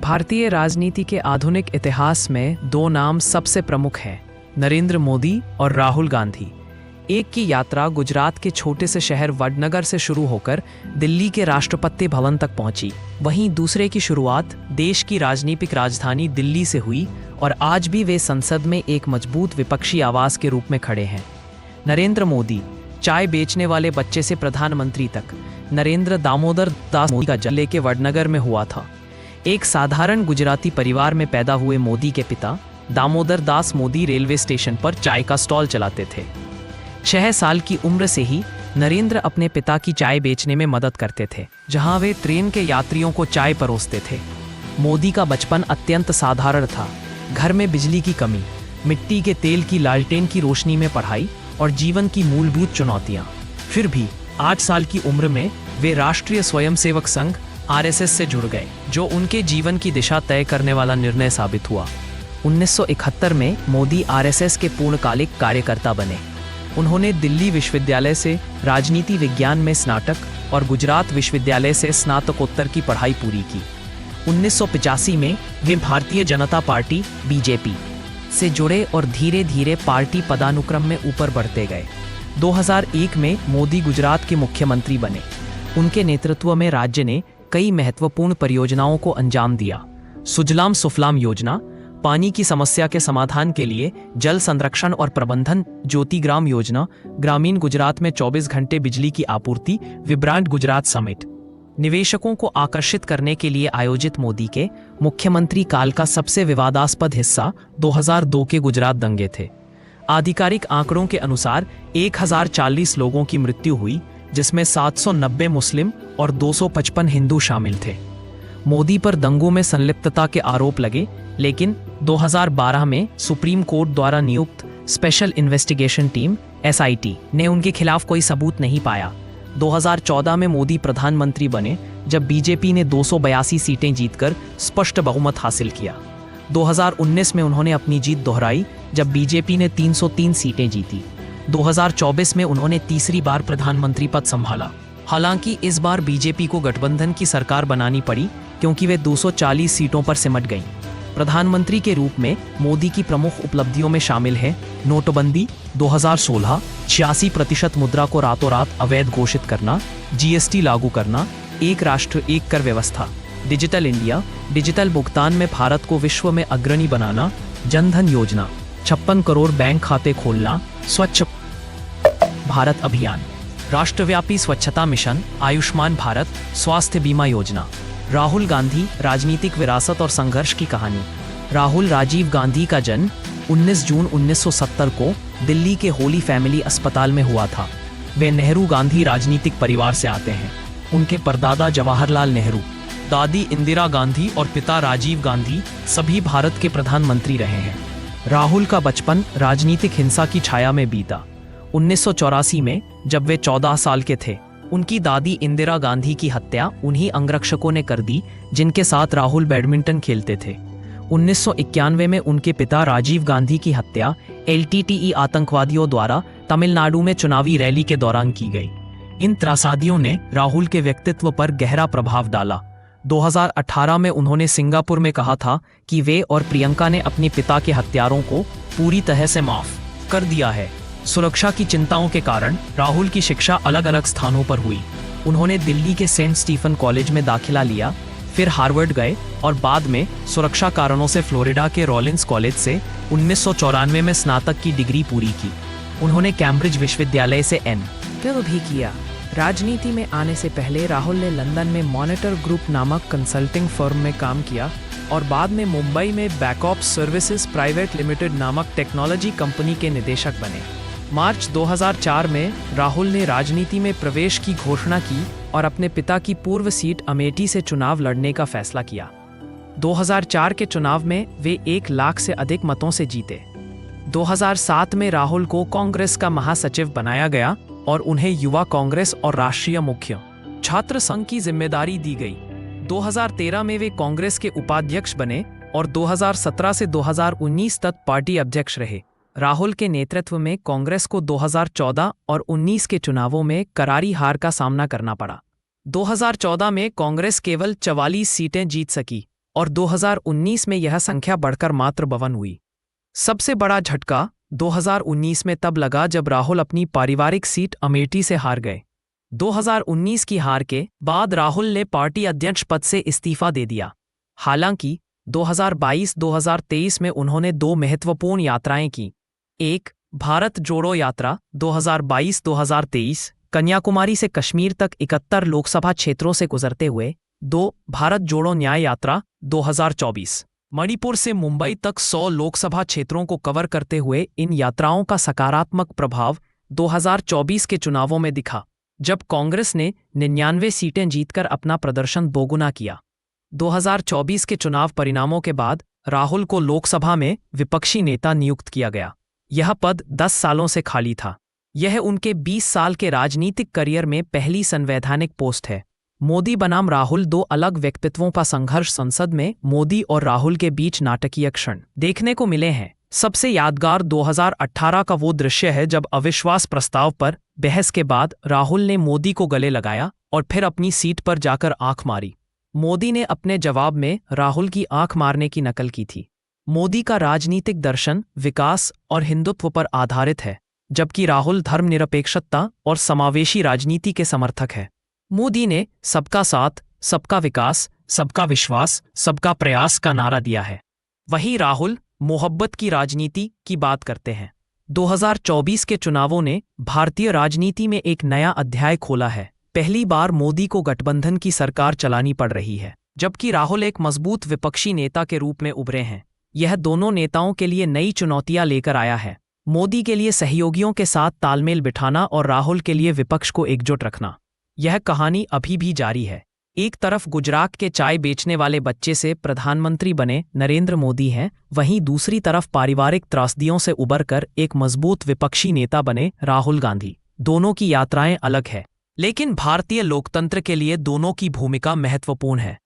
भारतीय राजनीति के आधुनिक इतिहास में दो नाम सबसे प्रमुख हैं, नरेंद्र मोदी और राहुल गांधी। एक की यात्रा गुजरात के छोटे से शहर वडनगर से शुरू होकर दिल्ली के राष्ट्रपति भवन तक पहुंची। वहीं दूसरे की शुरुआत देश की राजनीतिक राजधानी दिल्ली से हुई और आज भी वे संसद में एक मजबूत विपक्षी आवाज के रूप में खड़े हैं। नरेंद्र मोदी, चाय बेचने वाले बच्चे से प्रधानमंत्री तक, नरेंद्र दामोदर दास मोदी का जन्म के वडनगर में हुआ था। एक साधारण गुजराती परिवार में पैदा हुए मोदी के पिता दामोदर दास मोदी रेलवे स्टेशन पर चाय का स्टॉल चलाते थे। 6 साल की उम्र से ही नरेंद्र अपने पिता की चाय बेचने में मदद करते थे, जहां वे ट्रेन के यात्रियों को चाय परोसते थे। मोदी का बचपन अत्यंत साधारण था। घर में बिजली की कमी, मिट्टी के तेल की लालटेन की रोशनी में पढ़ाई और जीवन की मूलभूत चुनौतियां। फिर भी 8 साल की उम्र में वे राष्ट्रीय स्वयंसेवक संघ RSS से जुड़ गए, जो उनके जीवन की दिशा तय करने वाला निर्णय साबित हुआ। 1971 में मोदी RSS के पूर्णकालिक कार्यकर्ता बने। उन्होंने दिल्ली विश्वविद्यालय से राजनीति विज्ञान में स्नातक और गुजरात विश्वविद्यालय से स्नातकोत्तर की पढ़ाई पूरी की। 1985 में वे भारतीय जनता पार्टी BJP से जुड़े और धीरे धीरे पार्टी पदानुक्रम में ऊपर बढ़ते गए। 2001 में मोदी गुजरात के मुख्यमंत्री बने। उनके नेतृत्व में राज्य ने कई महत्वपूर्ण परियोजनाओं को अंजाम दिया। सुजलाम सुफलाम योजना, पानी की समस्या के समाधान के लिए जल संरक्षण और प्रबंधन, ज्योतिग्राम योजना, ग्रामीण गुजरात में 24 घंटे बिजली की आपूर्ति, विब्रांट गुजरात समिट। निवेशकों को आकर्षित करने के लिए आयोजित मोदी के मुख्यमंत्री काल का सबसे विवादास्पद हिस्सा 2002 के गुजरात दंगे थे। आधिकारिक आंकड़ों के अनुसार 1040 लोगों की मृत्यु हुई, जिसमें 790 मुस्लिम और 255 हिंदू शामिल थे। मोदी पर दंगों में संलिप्तता के आरोप लगे, लेकिन 2012 में सुप्रीम कोर्ट द्वारा नियुक्त स्पेशल इन्वेस्टिगेशन टीम SIT ने उनके खिलाफ कोई सबूत नहीं पाया। 2014 में मोदी प्रधानमंत्री बने, जब BJP ने 282 सीटें जीतकर स्पष्ट बहुमत हासिल किया। 2019 में उन्होंने अपनी जीत दोहराई, जब BJP ने 303 सीटें जीती। 2024 में उन्होंने तीसरी बार प्रधानमंत्री पद संभाला। हालांकि इस बार BJP को गठबंधन की सरकार बनानी पड़ी, क्योंकि वे 240 सीटों पर सिमट गईं। प्रधानमंत्री के रूप में मोदी की प्रमुख उपलब्धियों में शामिल है नोटबंदी 2016, 86% मुद्रा को रातों रात अवैध घोषित करना, GST लागू करना, एक राष्ट्र एक कर व्यवस्था, डिजिटल इंडिया, डिजिटल भुगतान में भारत को विश्व में अग्रणी बनाना, जनधन योजना, 56 करोड़ बैंक खाते खोलना, स्वच्छ भारत अभियान, राष्ट्रव्यापी स्वच्छता मिशन, आयुष्मान भारत, स्वास्थ्य बीमा योजना। राहुल गांधी, राजनीतिक विरासत और संघर्ष की कहानी। राहुल राजीव गांधी का जन्म 19 जून 1970 को दिल्ली के होली फैमिली अस्पताल में हुआ था। वे नेहरू गांधी राजनीतिक परिवार से आते हैं। उनके परदादा जवाहरलाल नेहरू, दादी इंदिरा गांधी और पिता राजीव गांधी सभी भारत के प्रधानमंत्री रहे हैं। राहुल का बचपन राजनीतिक हिंसा की छाया में बीता। 1984 में जब वे 14 साल के थे, उनकी दादी इंदिरा गांधी की हत्या उन्हीं अंगरक्षकों ने कर दी जिनके साथ राहुल बैडमिंटन खेलते थे। 1991 में उनके पिता राजीव गांधी की हत्या LTTE आतंकवादियों द्वारा तमिलनाडु में चुनावी रैली के दौरान की गई। इन त्रासदियों ने राहुल के व्यक्तित्व पर गहरा प्रभाव डाला। 2018 में उन्होंने सिंगापुर में कहा था कि वे और प्रियंका ने अपने पिता के हत्यारों को पूरी तरह से माफ कर दिया है। सुरक्षा की चिंताओं के कारण राहुल की शिक्षा अलग अलग स्थानों पर हुई। उन्होंने दिल्ली के सेंट स्टीफन कॉलेज में दाखिला लिया, फिर हार्वर्ड गए और बाद में सुरक्षा कारणों से फ्लोरिडा के रॉलिंस कॉलेज से 1994 में स्नातक की डिग्री पूरी की। उन्होंने कैम्ब्रिज विश्वविद्यालय से MPhil भी किया। राजनीति में आने से पहले राहुल ने लंदन में मॉनिटर ग्रुप नामक कंसल्टिंग फर्म में काम किया और बाद में मुंबई में बैकऑप सर्विसेज प्राइवेट लिमिटेड नामक टेक्नोलॉजी कंपनी के निदेशक बने। मार्च 2004 में राहुल ने राजनीति में प्रवेश की घोषणा की और अपने पिता की पूर्व सीट अमेठी से चुनाव लड़ने का फैसला किया। 2004 के चुनाव में वे 1 लाख से अधिक मतों से जीते। 2007 में राहुल को कांग्रेस का महासचिव बनाया गया और उन्हें युवा कांग्रेस और राष्ट्रीय मुख्य छात्र संघ की जिम्मेदारी दी गई। 2013 में वे कांग्रेस के उपाध्यक्ष बने और 2017 से 2019 तक पार्टी अध्यक्ष रहे। राहुल के नेतृत्व में कांग्रेस को 2014 और 19 के चुनावों में करारी हार का सामना करना पड़ा। 2014 में कांग्रेस केवल 44 सीटें जीत सकी और 2019 में यह संख्या बढ़कर मात्र 52 हुई। सबसे बड़ा झटका 2019 में तब लगा जब राहुल अपनी पारिवारिक सीट अमेठी से हार गए। 2019 की हार के बाद राहुल ने पार्टी अध्यक्ष पद से इस्तीफा दे दिया। हालांकि 2022-2023 में उन्होंने दो महत्वपूर्ण यात्राएं की। एक, भारत जोड़ो यात्रा 2022-2023 कन्याकुमारी से कश्मीर तक 71 लोकसभा क्षेत्रों से गुजरते हुए। 2, भारत जोड़ो न्याय यात्रा 2024 मणिपुर से मुंबई तक 100 लोकसभा क्षेत्रों को कवर करते हुए। इन यात्राओं का सकारात्मक प्रभाव 2024 के चुनावों में दिखा, जब कांग्रेस ने 99 सीटें जीतकर अपना प्रदर्शन दोगुना किया। 2024 के चुनाव परिणामों के बाद राहुल को लोकसभा में विपक्षी नेता नियुक्त किया गया। यह पद 10 सालों से खाली था। यह उनके 20 साल के राजनीतिक करियर में पहली संवैधानिक पोस्ट है। मोदी बनाम राहुल, दो अलग व्यक्तित्वों का संघर्ष। संसद में मोदी और राहुल के बीच नाटकीय क्षण देखने को मिले हैं। सबसे यादगार 2018 का वो दृश्य है जब अविश्वास प्रस्ताव पर बहस के बाद राहुल ने मोदी को गले लगाया और फिर अपनी सीट पर जाकर आंख मारी। मोदी ने अपने जवाब में राहुल की आंख मारने की नकल की थी। मोदी का राजनीतिक दर्शन विकास और हिंदुत्व पर आधारित है, जबकि राहुल धर्मनिरपेक्षता और समावेशी राजनीति के समर्थक है। मोदी ने सबका साथ, सबका विकास, सबका विश्वास, सबका प्रयास का नारा दिया है। वहीं राहुल मोहब्बत की राजनीति की बात करते हैं। 2024 के चुनावों ने भारतीय राजनीति में एक नया अध्याय खोला है। पहली बार मोदी को गठबंधन की सरकार चलानी पड़ रही है, जबकि राहुल एक मजबूत विपक्षी नेता के रूप में उभरे हैं। यह दोनों नेताओं के लिए नई चुनौतियां लेकर आया है। मोदी के लिए सहयोगियों के साथ तालमेल बिठाना और राहुल के लिए विपक्ष को एकजुट रखना। यह कहानी अभी भी जारी है। एक तरफ गुजरात के चाय बेचने वाले बच्चे से प्रधानमंत्री बने नरेंद्र मोदी हैं, वहीं दूसरी तरफ पारिवारिक त्रासदियों से उबरकर एक मजबूत विपक्षी नेता बने राहुल गांधी। दोनों की यात्राएं अलग है, लेकिन भारतीय लोकतंत्र के लिए दोनों की भूमिका महत्वपूर्ण है।